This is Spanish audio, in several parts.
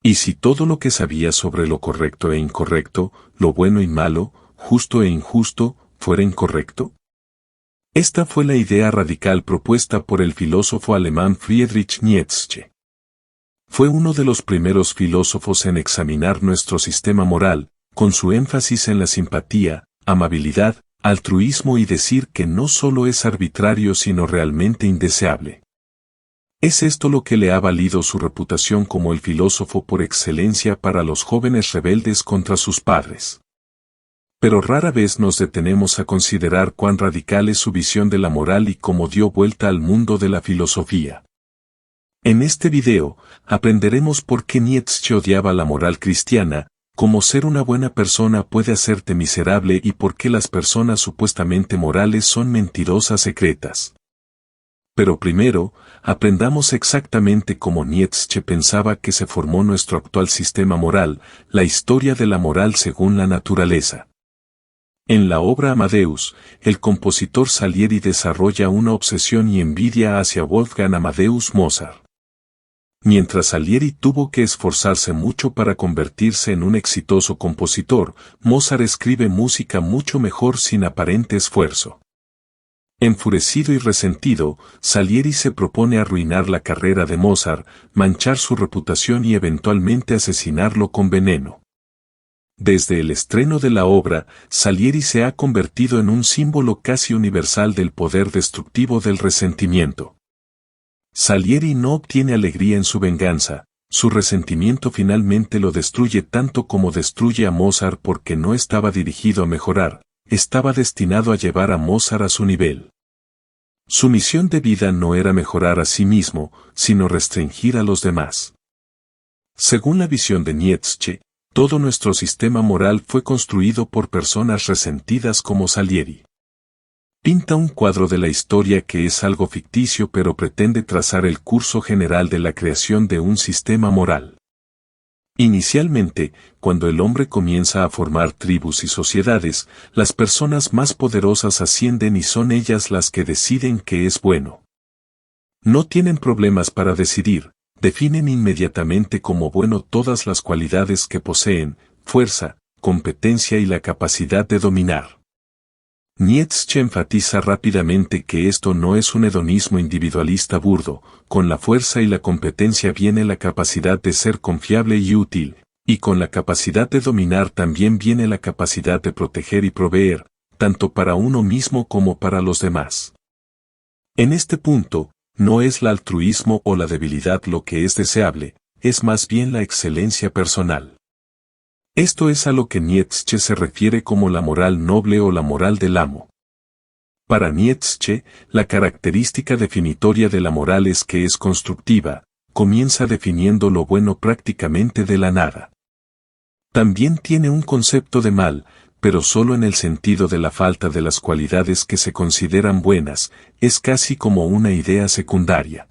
¿Y si todo lo que sabía sobre lo correcto e incorrecto, lo bueno y malo, justo e injusto, fuera incorrecto? Esta fue la idea radical propuesta por el filósofo alemán Friedrich Nietzsche. Fue uno de los primeros filósofos en examinar nuestro sistema moral, con su énfasis en la simpatía, amabilidad, altruismo y decir que no solo es arbitrario sino realmente indeseable. Es esto lo que le ha valido su reputación como el filósofo por excelencia para los jóvenes rebeldes contra sus padres. Pero rara vez nos detenemos a considerar cuán radical es su visión de la moral y cómo dio vuelta al mundo de la filosofía. En este video, aprenderemos por qué Nietzsche odiaba la moral cristiana, cómo ser una buena persona puede hacerte miserable y por qué las personas supuestamente morales son mentirosas secretas. Pero primero, aprendamos exactamente cómo Nietzsche pensaba que se formó nuestro actual sistema moral, la historia de la moral según la naturaleza. En la obra Amadeus, el compositor Salieri desarrolla una obsesión y envidia hacia Wolfgang Amadeus Mozart. Mientras Salieri tuvo que esforzarse mucho para convertirse en un exitoso compositor, Mozart escribe música mucho mejor sin aparente esfuerzo. Enfurecido y resentido, Salieri se propone arruinar la carrera de Mozart, manchar su reputación y eventualmente asesinarlo con veneno. Desde el estreno de la obra, Salieri se ha convertido en un símbolo casi universal del poder destructivo del resentimiento. Salieri no obtiene alegría en su venganza, su resentimiento finalmente lo destruye tanto como destruye a Mozart porque no estaba dirigido a mejorar, estaba destinado a llevar a Mozart a su nivel. Su misión de vida no era mejorar a sí mismo, sino restringir a los demás. Según la visión de Nietzsche, todo nuestro sistema moral fue construido por personas resentidas como Salieri. Pinta un cuadro de la historia que es algo ficticio pero pretende trazar el curso general de la creación de un sistema moral. Inicialmente, cuando el hombre comienza a formar tribus y sociedades, las personas más poderosas ascienden y son ellas las que deciden qué es bueno. No tienen problemas para decidir, definen inmediatamente como bueno todas las cualidades que poseen, fuerza, competencia y la capacidad de dominar. Nietzsche enfatiza rápidamente que esto no es un hedonismo individualista burdo, con la fuerza y la competencia viene la capacidad de ser confiable y útil, y con la capacidad de dominar también viene la capacidad de proteger y proveer, tanto para uno mismo como para los demás. En este punto, no es el altruismo o la debilidad lo que es deseable, es más bien la excelencia personal. Esto es a lo que Nietzsche se refiere como la moral noble o la moral del amo. Para Nietzsche, la característica definitoria de la moral es que es constructiva, comienza definiendo lo bueno prácticamente de la nada. También tiene un concepto de mal, pero solo en el sentido de la falta de las cualidades que se consideran buenas, es casi como una idea secundaria.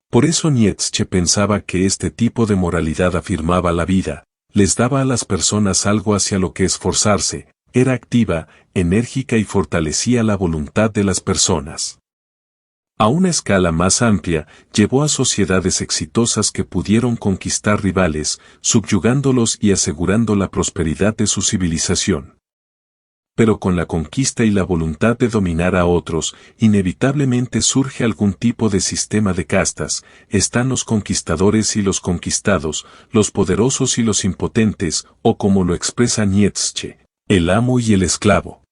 Por eso Nietzsche pensaba que este tipo de moralidad afirmaba la vida, les daba a las personas algo hacia lo que esforzarse, era activa, enérgica y fortalecía la voluntad de las personas. A una escala más amplia, llevó a sociedades exitosas que pudieron conquistar rivales, subyugándolos y asegurando la prosperidad de su civilización. Pero con la conquista y la voluntad de dominar a otros, inevitablemente surge algún tipo de sistema de castas, están los conquistadores y los conquistados, los poderosos y los impotentes, o como lo expresa Nietzsche, el amo y el esclavo.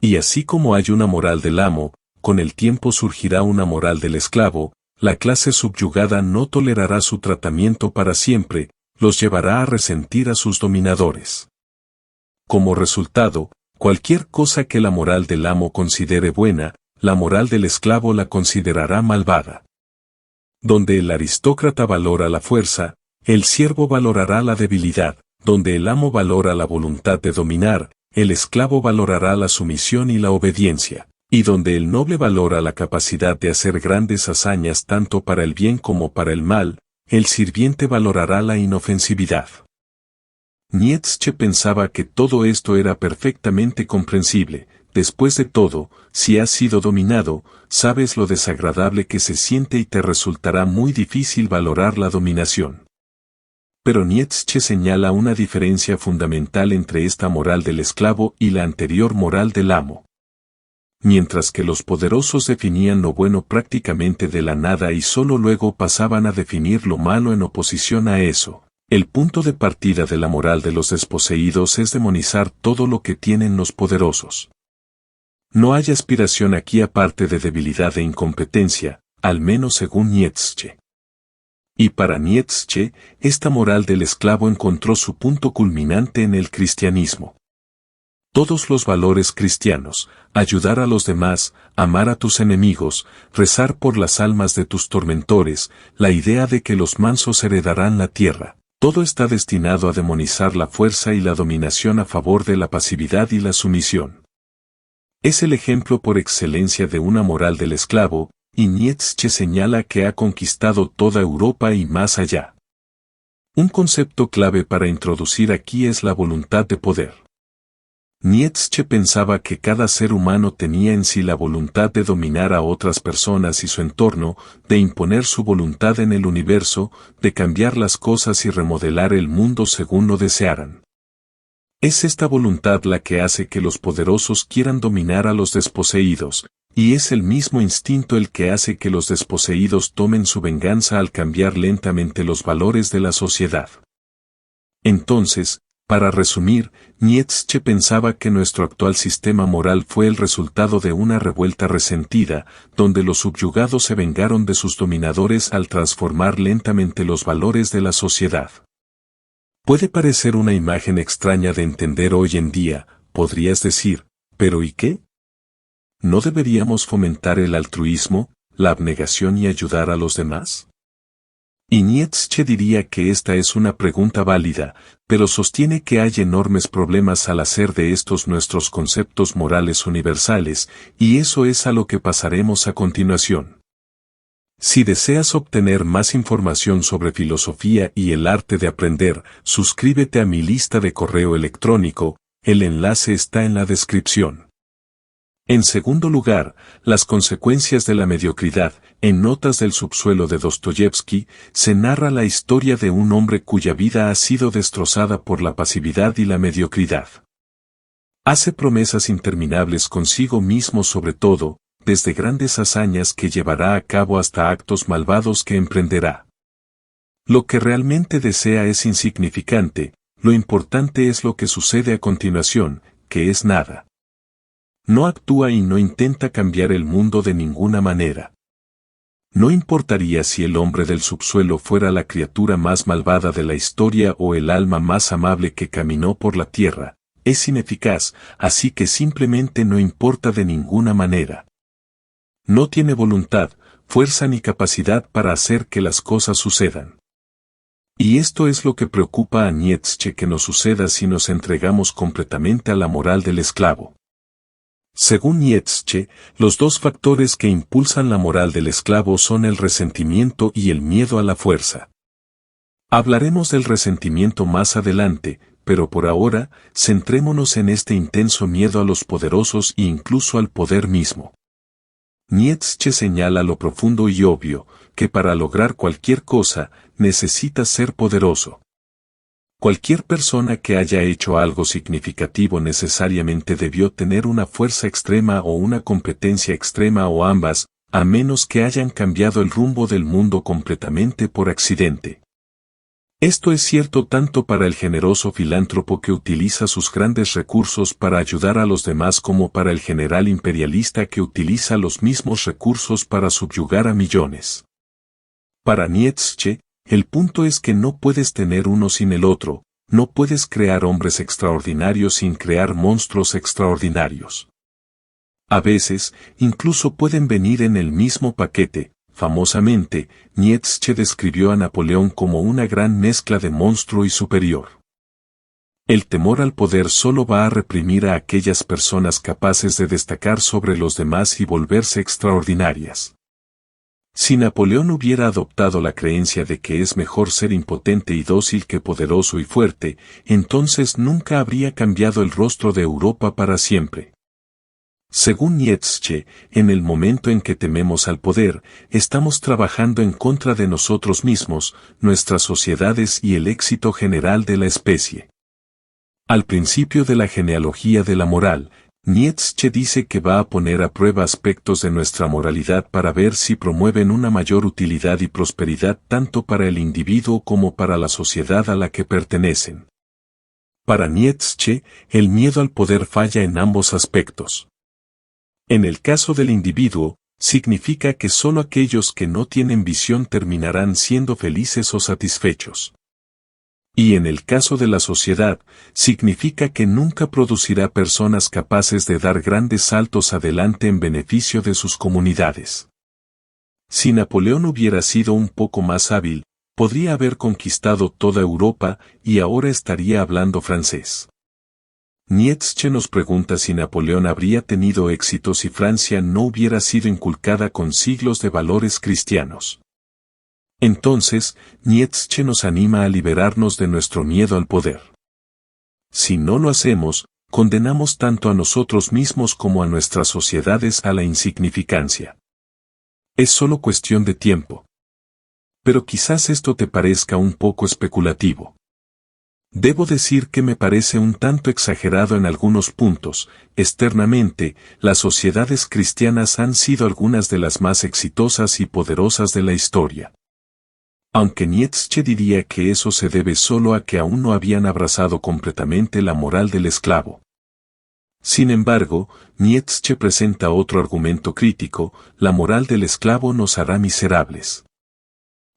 Y así como hay una moral del amo, con el tiempo surgirá una moral del esclavo, la clase subyugada no tolerará su tratamiento para siempre, los llevará a resentir a sus dominadores. Como resultado, cualquier cosa que la moral del amo considere buena, la moral del esclavo la considerará malvada. Donde el aristócrata valora la fuerza, el siervo valorará la debilidad, donde el amo valora la voluntad de dominar, el esclavo valorará la sumisión y la obediencia, y donde el noble valora la capacidad de hacer grandes hazañas tanto para el bien como para el mal, el sirviente valorará la inofensividad. Nietzsche pensaba que todo esto era perfectamente comprensible. Después de todo, si has sido dominado, sabes lo desagradable que se siente y te resultará muy difícil valorar la dominación. pero Nietzsche señala una diferencia fundamental entre esta moral del esclavo y la anterior moral del amo. Mientras que los poderosos definían lo bueno prácticamente de la nada y solo luego pasaban a definir lo malo en oposición a eso, el punto de partida de la moral de los desposeídos es demonizar todo lo que tienen los poderosos. No hay aspiración aquí aparte de debilidad e incompetencia, al menos según Nietzsche. Y para Nietzsche, esta moral del esclavo encontró su punto culminante en el cristianismo. Todos los valores cristianos, ayudar a los demás, amar a tus enemigos, rezar por las almas de tus tormentores, la idea de que los mansos heredarán la tierra, todo está destinado a demonizar la fuerza y la dominación a favor de la pasividad y la sumisión. Es el ejemplo por excelencia de una moral del esclavo, y Nietzsche señala que ha conquistado toda Europa y más allá. Un concepto clave para introducir aquí es la voluntad de poder. Nietzsche pensaba que cada ser humano tenía en sí la voluntad de dominar a otras personas y su entorno, de imponer su voluntad en el universo, de cambiar las cosas y remodelar el mundo según lo desearan. Es esta voluntad la que hace que los poderosos quieran dominar a los desposeídos, y es el mismo instinto el que hace que los desposeídos tomen su venganza al cambiar lentamente los valores de la sociedad. Entonces, para resumir, Nietzsche pensaba que nuestro actual sistema moral fue el resultado de una revuelta resentida, donde los subyugados se vengaron de sus dominadores al transformar lentamente los valores de la sociedad. Puede parecer una imagen extraña de entender hoy en día, podrías decir, ¿pero y qué? ¿No deberíamos fomentar el altruismo, la abnegación y ayudar a los demás? Y Nietzsche diría que esta es una pregunta válida, pero sostiene que hay enormes problemas al hacer de estos nuestros conceptos morales universales, y eso es a lo que pasaremos a continuación. Si deseas obtener más información sobre filosofía y el arte de aprender, suscríbete a mi lista de correo electrónico, el enlace está en la descripción. En segundo lugar, las consecuencias de la mediocridad. En Notas del subsuelo de Dostoyevsky, se narra la historia de un hombre cuya vida ha sido destrozada por la pasividad y la mediocridad. Hace promesas interminables consigo mismo sobre todo, desde grandes hazañas que llevará a cabo hasta actos malvados que emprenderá. Lo que realmente desea es insignificante, lo importante es lo que sucede a continuación, que es nada. No actúa y no intenta cambiar el mundo de ninguna manera. No importaría si el hombre del subsuelo fuera la criatura más malvada de la historia o el alma más amable que caminó por la tierra, es ineficaz, así que simplemente no importa de ninguna manera. No tiene voluntad, fuerza ni capacidad para hacer que las cosas sucedan. Y esto es lo que preocupa a Nietzsche que nos suceda si nos entregamos completamente a la moral del esclavo. Según Nietzsche, los dos factores que impulsan la moral del esclavo son el resentimiento y el miedo a la fuerza. Hablaremos del resentimiento más adelante, pero por ahora, centrémonos en este intenso miedo a los poderosos e incluso al poder mismo. Nietzsche señala lo profundo y obvio, que para lograr cualquier cosa, necesitas ser poderoso. Cualquier persona que haya hecho algo significativo necesariamente debió tener una fuerza extrema o una competencia extrema o ambas, a menos que hayan cambiado el rumbo del mundo completamente por accidente. Esto es cierto tanto para el generoso filántropo que utiliza sus grandes recursos para ayudar a los demás como para el general imperialista que utiliza los mismos recursos para subyugar a millones. Para Nietzsche, el punto es que no puedes tener uno sin el otro, no puedes crear hombres extraordinarios sin crear monstruos extraordinarios. A veces, incluso pueden venir en el mismo paquete. Famosamente, Nietzsche describió a Napoleón como una gran mezcla de monstruo y superior. El temor al poder solo va a reprimir a aquellas personas capaces de destacar sobre los demás y volverse extraordinarias. Si Napoleón hubiera adoptado la creencia de que es mejor ser impotente y dócil que poderoso y fuerte, entonces nunca habría cambiado el rostro de Europa para siempre. Según Nietzsche, en el momento en que tememos al poder, estamos trabajando en contra de nosotros mismos, nuestras sociedades y el éxito general de la especie. Al principio de la genealogía de la moral, Nietzsche dice que va a poner a prueba aspectos de nuestra moralidad para ver si promueven una mayor utilidad y prosperidad tanto para el individuo como para la sociedad a la que pertenecen. Para Nietzsche, el miedo al poder falla en ambos aspectos. En el caso del individuo, significa que solo aquellos que no tienen visión terminarán siendo felices o satisfechos. Y en el caso de la sociedad, significa que nunca producirá personas capaces de dar grandes saltos adelante en beneficio de sus comunidades. Si Napoleón hubiera sido un poco más hábil, podría haber conquistado toda Europa y ahora estaría hablando francés. Nietzsche nos pregunta si Napoleón habría tenido éxito si Francia no hubiera sido inculcada con siglos de valores cristianos. Entonces, Nietzsche nos anima a liberarnos de nuestro miedo al poder. Si no lo hacemos, condenamos tanto a nosotros mismos como a nuestras sociedades a la insignificancia. Es solo cuestión de tiempo. Pero quizás esto te parezca un poco especulativo. Debo decir que me parece un tanto exagerado en algunos puntos. Externamente, las sociedades cristianas han sido algunas de las más exitosas y poderosas de la historia. Aunque Nietzsche diría que eso se debe solo a que aún no habían abrazado completamente la moral del esclavo. Sin embargo, Nietzsche presenta otro argumento crítico: la moral del esclavo nos hará miserables.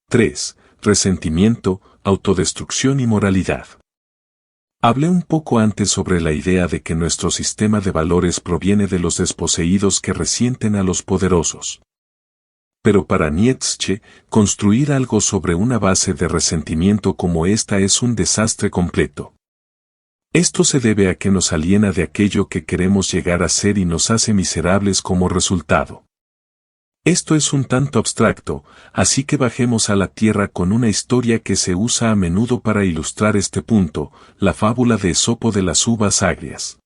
3. Resentimiento, autodestrucción y moralidad. Hablé un poco antes sobre la idea de que nuestro sistema de valores proviene de los desposeídos que resienten a los poderosos. Pero para Nietzsche, construir algo sobre una base de resentimiento como esta es un desastre completo. Esto se debe a que nos aliena de aquello que queremos llegar a ser y nos hace miserables como resultado. Esto es un tanto abstracto, así que bajemos a la tierra con una historia que se usa a menudo para ilustrar este punto: la fábula de Esopo de las uvas agrias.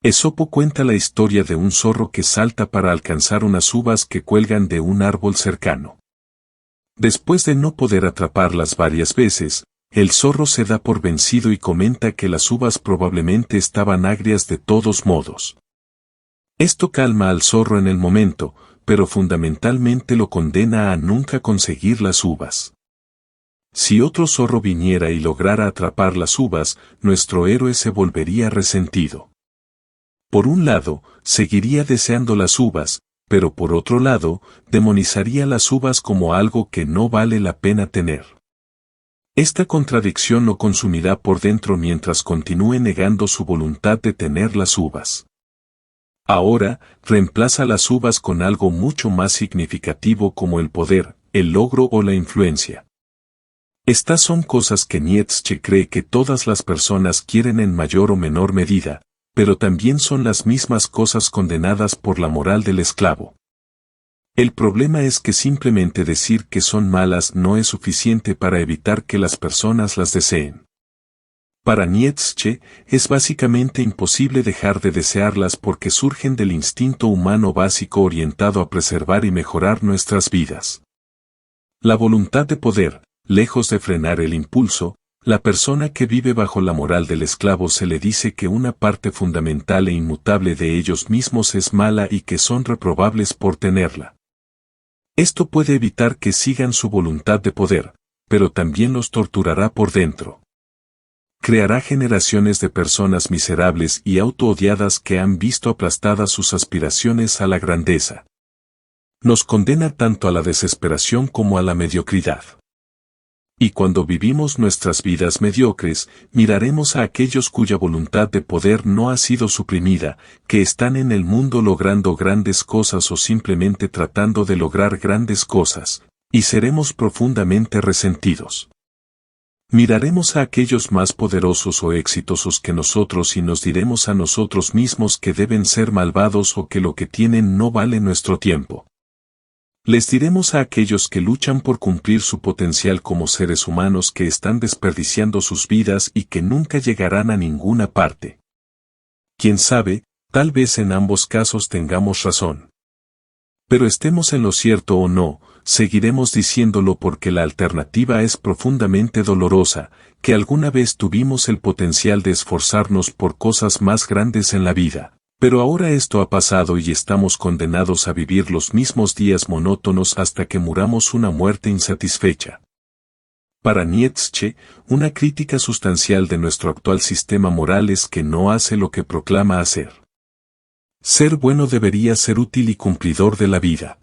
Esopo cuenta la historia de un zorro que salta para alcanzar unas uvas que cuelgan de un árbol cercano. Después de no poder atraparlas varias veces, el zorro se da por vencido y comenta que las uvas probablemente estaban agrias de todos modos. Esto calma al zorro en el momento, pero fundamentalmente lo condena a nunca conseguir las uvas. Si otro zorro viniera y lograra atrapar las uvas, nuestro héroe se volvería resentido. Por un lado, seguiría deseando las uvas, pero por otro lado, demonizaría las uvas como algo que no vale la pena tener. Esta contradicción lo consumirá por dentro mientras continúe negando su voluntad de tener las uvas. Ahora, reemplaza las uvas con algo mucho más significativo como el poder, el logro o la influencia. Estas son cosas que Nietzsche cree que todas las personas quieren en mayor o menor medida, pero también son las mismas cosas condenadas por la moral del esclavo. El problema es que simplemente decir que son malas no es suficiente para evitar que las personas las deseen. Para Nietzsche, es básicamente imposible dejar de desearlas porque surgen del instinto humano básico orientado a preservar y mejorar nuestras vidas. La voluntad de poder, lejos de frenar el impulso, la persona que vive bajo la moral del esclavo se le dice que una parte fundamental e inmutable de ellos mismos es mala y que son reprobables por tenerla. Esto puede evitar que sigan su voluntad de poder, pero también los torturará por dentro. Creará generaciones de personas miserables y autoodiadas que han visto aplastadas sus aspiraciones a la grandeza. Nos condena tanto a la desesperación como a la mediocridad. Y cuando vivimos nuestras vidas mediocres, miraremos a aquellos cuya voluntad de poder no ha sido suprimida, que están en el mundo logrando grandes cosas o simplemente tratando de lograr grandes cosas, y seremos profundamente resentidos. Miraremos a aquellos más poderosos o exitosos que nosotros y nos diremos a nosotros mismos que deben ser malvados o que lo que tienen no vale nuestro tiempo. Les diremos a aquellos que luchan por cumplir su potencial como seres humanos que están desperdiciando sus vidas y que nunca llegarán a ninguna parte. Quién sabe, Tal vez en ambos casos tengamos razón. Pero estemos en lo cierto o no, seguiremos diciéndolo porque la alternativa es profundamente dolorosa, que alguna vez tuvimos el potencial de esforzarnos por cosas más grandes en la vida, pero ahora esto ha pasado y estamos condenados a vivir los mismos días monótonos hasta que muramos una muerte insatisfecha. Para Nietzsche, una crítica sustancial de nuestro actual sistema moral es que no hace lo que proclama hacer. Ser bueno debería ser útil y cumplidor de la vida.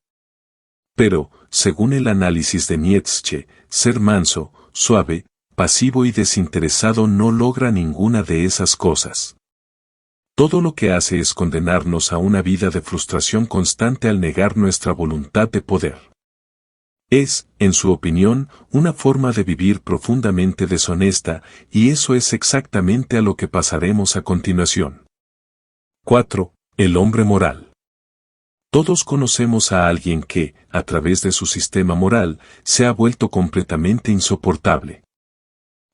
Pero, según el análisis de Nietzsche, ser manso, suave, pasivo y desinteresado no logra ninguna de esas cosas. Todo lo que hace es condenarnos a una vida de frustración constante al negar nuestra voluntad de poder. Es, en su opinión, una forma de vivir profundamente deshonesta, y eso es exactamente a lo que pasaremos a continuación. 4. El hombre moral. Todos conocemos a alguien que, a través de su sistema moral, se ha vuelto completamente insoportable.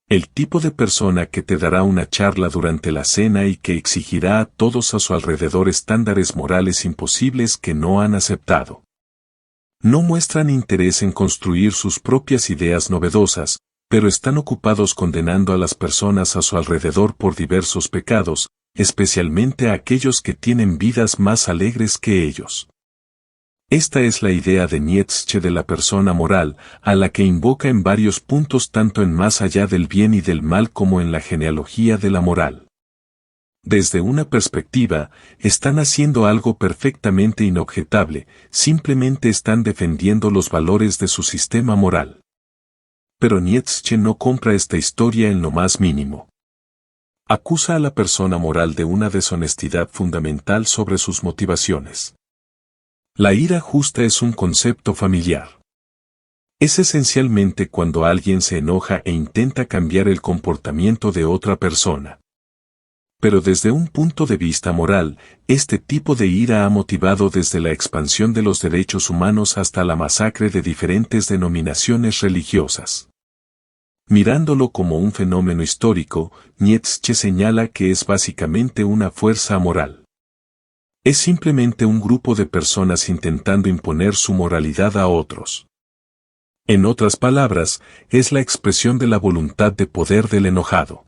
El tipo de persona que te dará una charla durante la cena y que exigirá a todos a su alrededor estándares morales imposibles que no han aceptado. No muestran interés en construir sus propias ideas novedosas, pero están ocupados condenando a las personas a su alrededor por diversos pecados, especialmente a aquellos que tienen vidas más alegres que ellos. Esta es la idea de Nietzsche de la persona moral, a la que invoca en varios puntos tanto en Más allá del bien y del mal como en la genealogía de la moral. Desde una perspectiva, están haciendo algo perfectamente inobjetable, simplemente están defendiendo los valores de su sistema moral. Pero Nietzsche no compra esta historia en lo más mínimo. Acusa a la persona moral de una deshonestidad fundamental sobre sus motivaciones. La ira justa es un concepto familiar. Es esencialmente cuando alguien se enoja e intenta cambiar el comportamiento de otra persona. Pero desde un punto de vista moral, este tipo de ira ha motivado desde la expansión de los derechos humanos hasta la masacre de diferentes denominaciones religiosas. Mirándolo como un fenómeno histórico, Nietzsche señala que es básicamente una fuerza amoral. Es simplemente un grupo de personas intentando imponer su moralidad a otros. En otras palabras, es la expresión de la voluntad de poder del enojado.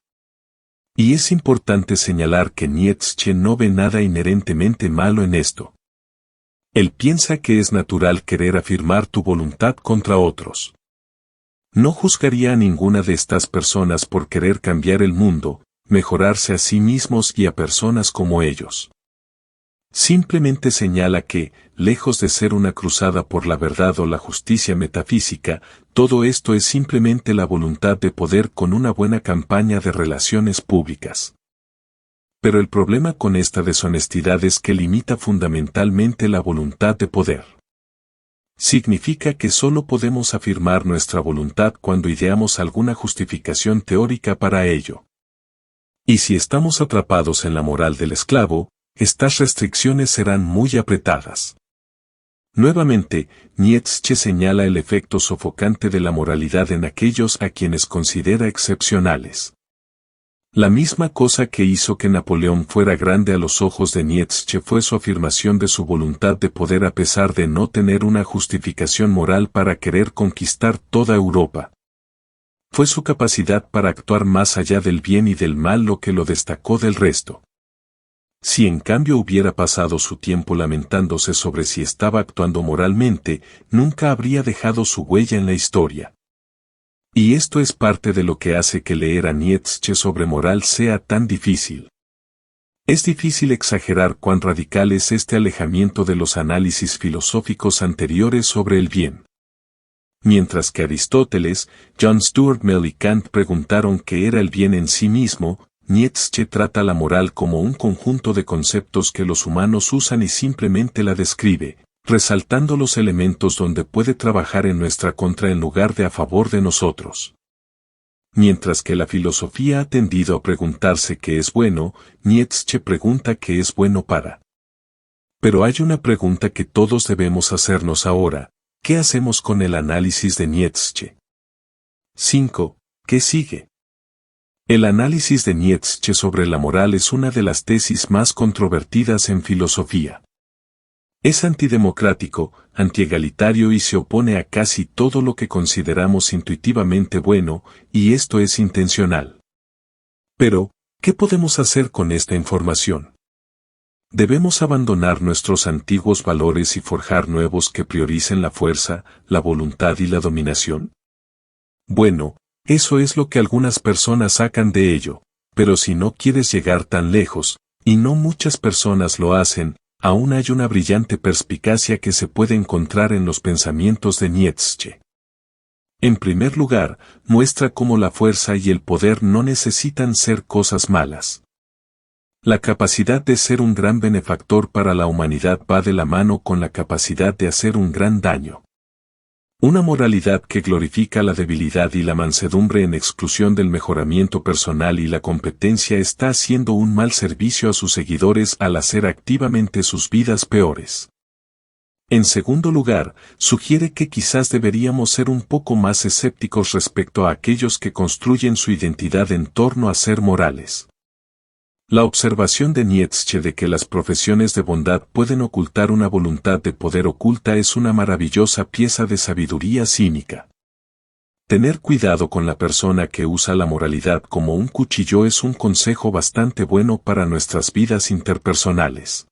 Y es importante señalar que Nietzsche no ve nada inherentemente malo en esto. Él piensa que es natural querer afirmar tu voluntad contra otros. No juzgaría a ninguna de estas personas por querer cambiar el mundo, mejorarse a sí mismos y a personas como ellos. Simplemente señala que, lejos de ser una cruzada por la verdad o la justicia metafísica, todo esto es simplemente la voluntad de poder con una buena campaña de relaciones públicas. Pero el problema con esta deshonestidad es que limita fundamentalmente la voluntad de poder. Significa que solo podemos afirmar nuestra voluntad cuando ideamos alguna justificación teórica para ello. Y si estamos atrapados en la moral del esclavo, estas restricciones serán muy apretadas. Nuevamente, Nietzsche señala el efecto sofocante de la moralidad en aquellos a quienes considera excepcionales. La misma cosa que hizo que Napoleón fuera grande a los ojos de Nietzsche fue su afirmación de su voluntad de poder a pesar de no tener una justificación moral para querer conquistar toda Europa. Fue su capacidad para actuar más allá del bien y del mal lo que lo destacó del resto. Si en cambio hubiera pasado su tiempo lamentándose sobre si estaba actuando moralmente, nunca habría dejado su huella en la historia. Y esto es parte de lo que hace que leer a Nietzsche sobre moral sea tan difícil. Es difícil exagerar cuán radical es este alejamiento de los análisis filosóficos anteriores sobre el bien. Mientras que Aristóteles, John Stuart Mill y Kant preguntaron qué era el bien en sí mismo, Nietzsche trata la moral como un conjunto de conceptos que los humanos usan y simplemente la describe, resaltando los elementos donde puede trabajar en nuestra contra en lugar de a favor de nosotros. Mientras que la filosofía ha tendido a preguntarse qué es bueno, Nietzsche pregunta qué es bueno para. Pero hay una pregunta que todos debemos hacernos ahora: ¿qué hacemos con el análisis de Nietzsche? 5. ¿Qué sigue? El análisis de Nietzsche sobre la moral es una de las tesis más controvertidas en filosofía. Es antidemocrático, antiegalitario y se opone a casi todo lo que consideramos intuitivamente bueno, y esto es intencional. Pero, ¿qué podemos hacer con esta información? ¿Debemos abandonar nuestros antiguos valores y forjar nuevos que prioricen la fuerza, la voluntad y la dominación? Bueno, eso es lo que algunas personas sacan de ello, pero si no quieres llegar tan lejos, y no muchas personas lo hacen, aún hay una brillante perspicacia que se puede encontrar en los pensamientos de Nietzsche. En primer lugar, muestra cómo la fuerza y el poder no necesitan ser cosas malas. La capacidad de ser un gran benefactor para la humanidad va de la mano con la capacidad de hacer un gran daño. Una moralidad que glorifica la debilidad y la mansedumbre en exclusión del mejoramiento personal y la competencia está haciendo un mal servicio a sus seguidores al hacer activamente sus vidas peores. En segundo lugar, sugiere que quizás deberíamos ser un poco más escépticos respecto a aquellos que construyen su identidad en torno a ser morales. La observación de Nietzsche de que las profesiones de bondad pueden ocultar una voluntad de poder oculta es una maravillosa pieza de sabiduría cínica. Tener cuidado con la persona que usa la moralidad como un cuchillo es un consejo bastante bueno para nuestras vidas interpersonales.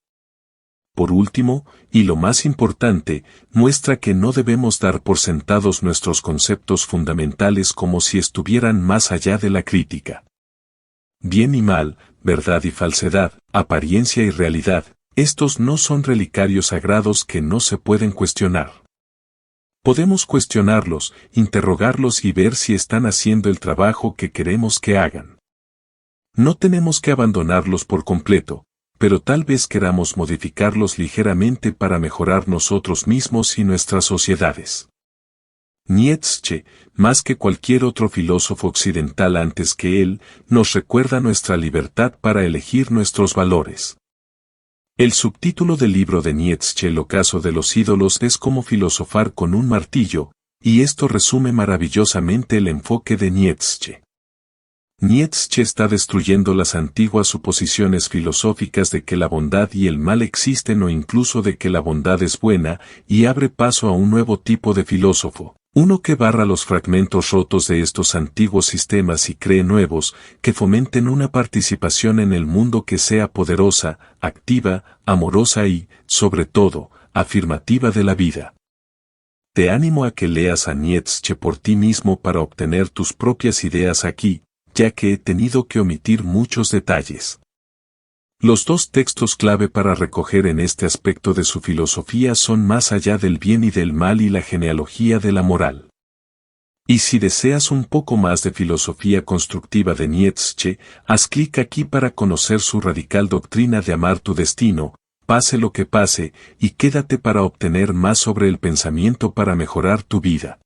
Por último, y lo más importante, muestra que no debemos dar por sentados nuestros conceptos fundamentales como si estuvieran más allá de la crítica. Bien y mal, verdad y falsedad, apariencia y realidad, estos no son relicarios sagrados que no se pueden cuestionar. Podemos cuestionarlos, interrogarlos y ver si están haciendo el trabajo que queremos que hagan. No tenemos que abandonarlos por completo, pero tal vez queramos modificarlos ligeramente para mejorar nosotros mismos y nuestras sociedades. Nietzsche, más que cualquier otro filósofo occidental antes que él, nos recuerda nuestra libertad para elegir nuestros valores. El subtítulo del libro de Nietzsche, El ocaso de los ídolos, es como filosofar con un martillo, y esto resume maravillosamente el enfoque de Nietzsche. Nietzsche está destruyendo las antiguas suposiciones filosóficas de que la bondad y el mal existen o incluso de que la bondad es buena, y abre paso a un nuevo tipo de filósofo, uno que barra los fragmentos rotos de estos antiguos sistemas y cree nuevos, que fomenten una participación en el mundo que sea poderosa, activa, amorosa y, sobre todo, afirmativa de la vida. Te animo a que leas a Nietzsche por ti mismo para obtener tus propias ideas aquí, ya que he tenido que omitir muchos detalles. Los dos textos clave para recoger en este aspecto de su filosofía son Más allá del bien y del mal y la genealogía de la moral. Y si deseas un poco más de filosofía constructiva de Nietzsche, haz clic aquí para conocer su radical doctrina de amar tu destino, pase lo que pase, y quédate para obtener más sobre el pensamiento para mejorar tu vida.